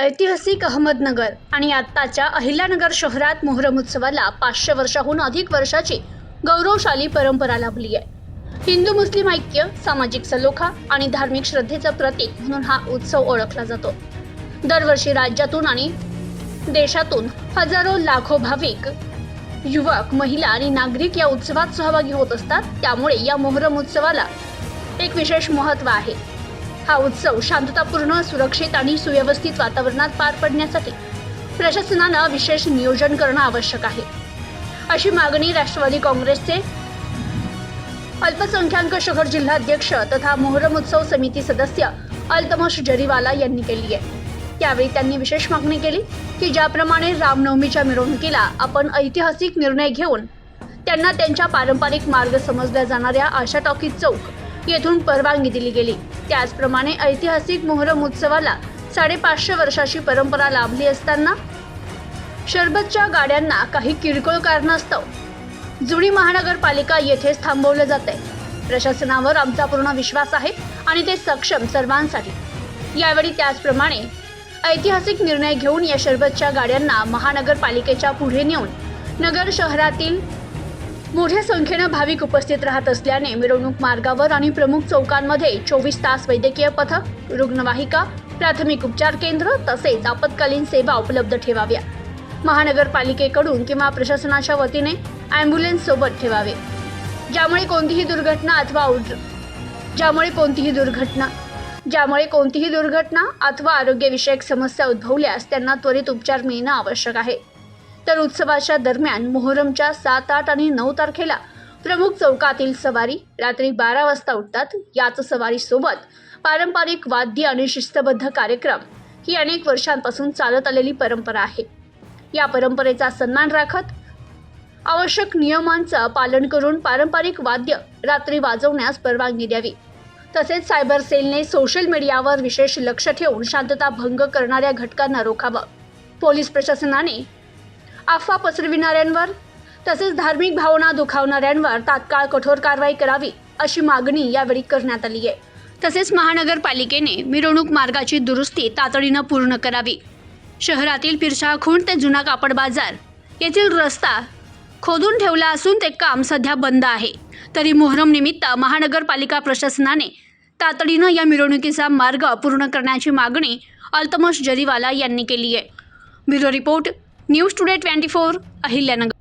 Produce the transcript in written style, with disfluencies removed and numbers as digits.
ऐतिहासिक अहमदनगर आणि आत्ताच्या अहिल्यानगर शहरात मोहरम उत्सवाला 500 वर्षाहून अधिक वर्षाची गौरवशाली परंपरा लाभली आहे. हिंदू मुस्लिम ऐक्य, सामाजिक सलोखा आणि धार्मिक श्रद्धेचं प्रतीक म्हणून हा उत्सव ओळखला जातो. दरवर्षी राज्यातून आणि देशातून हजारो लाखो भाविक, युवक, महिला आणि नागरिक या उत्सवात सहभागी होत असतात. त्यामुळे या मोहरम उत्सवाला एक विशेष महत्त्व आहे. हा उत्सव शांततापूर्ण, सुरक्षित आणि सुव्यवस्थित वातावरणात पार पडण्यासाठी प्रशासनानं विशेष नियोजन करणं आवश्यक आहे, अशी मागणी राष्ट्रवादी काँग्रेसचे अल्पसंख्याक शहर जिल्हाध्यक्ष तथा मोहरम उत्सव समिती सदस्य अल्तमश जरीवाला यांनी केली आहे. त्यावेळी त्यांनी विशेष मागणी केली की ज्याप्रमाणे रामनवमीच्या मिरवणुकीला आपण ऐतिहासिक निर्णय घेऊन त्यांना त्यांच्या पारंपरिक मार्ग समजल्या जाणाऱ्या आशा टॉकीज चौक येथून परवानगी दिली गेली, त्याचप्रमाणे ऐतिहासिक मोहरम उत्सवाला 550 वर्षाची परंपरा लाभली असताना शरबतच्या गाड्यांना काही किरकोळ कारणास्तव जुनी महानगरपालिका येथेच थांबवलं जात आहे. प्रशासनावर आमचा पूर्ण विश्वास आहे आणि ते सक्षम सर्वांसाठी. यावेळी त्याचप्रमाणे ऐतिहासिक निर्णय घेऊन या शरबतच्या गाड्यांना महानगरपालिकेच्या पुढे नेऊन नगर शहरातील मोठ्या संख्येनं भाविक उपस्थित राहत असल्याने मिरवणूक मार्गावर आणि प्रमुख चौकांमध्ये 24 तास वैद्यकीय पथक, रुग्णवाहिका, प्राथमिक उपचार केंद्र तसेच आपत्कालीन सेवा उपलब्ध ठेवाव्या. महानगरपालिकेकडून किंवा प्रशासनाच्या वतीने ॲम्ब्युलन्स सोबत ठेवावे, ज्यामुळे कोणतीही दुर्घटना अथवा आरोग्यविषयक समस्या उद्भवल्यास त्यांना त्वरित उपचार मिळणं आवश्यक आहे. तर उत्सवाच्या दरम्यान मोहरमच्या 7, 8 आणि 9 तारखेला प्रमुख चौकातील सवारी रात्री 12 वाजता उठतात. याच सवारीसोबत पारंपरिक वाद्य आणि शिस्तबद्ध कार्यक्रम ही अनेक वर्षांपासून चालत आलेली परंपरा आहे. या परंपरेचा सन्मान राखत आवश्यक नियमांचं पालन करून पारंपरिक वाद्य रात्री वाजवण्यास परवानगी द्यावी. तसेच सायबर सेलने सोशल मीडियावर विशेष लक्ष ठेवून शांतता भंग करणाऱ्या घटकांना रोखावं. पोलीस प्रशासनाने अफवा पसरविणाऱ्यांवर तसेच धार्मिक भावना दुखावणाऱ्यांवर तात्काळ कठोर कारवाई करावी, अशी मागणी यावेळी करण्यात आली आहे. तसेच महानगरपालिकेने मिरवणूक मार्गाची दुरुस्ती तातडीनं पूर्ण करावी. शहरातील पिरसाळखुंट ते जुना कापड बाजार येथील रस्ता खोदून ठेवला असून ते काम सध्या बंद आहे. तरी मोहरम निमित्त महानगरपालिका प्रशासनाने तातडीनं या मिरवणुकीचा मार्ग पूर्ण करण्याची मागणी अल्तमश जरीवाला यांनी केली आहे. Bureau report, news today 24, Ahilyanagar.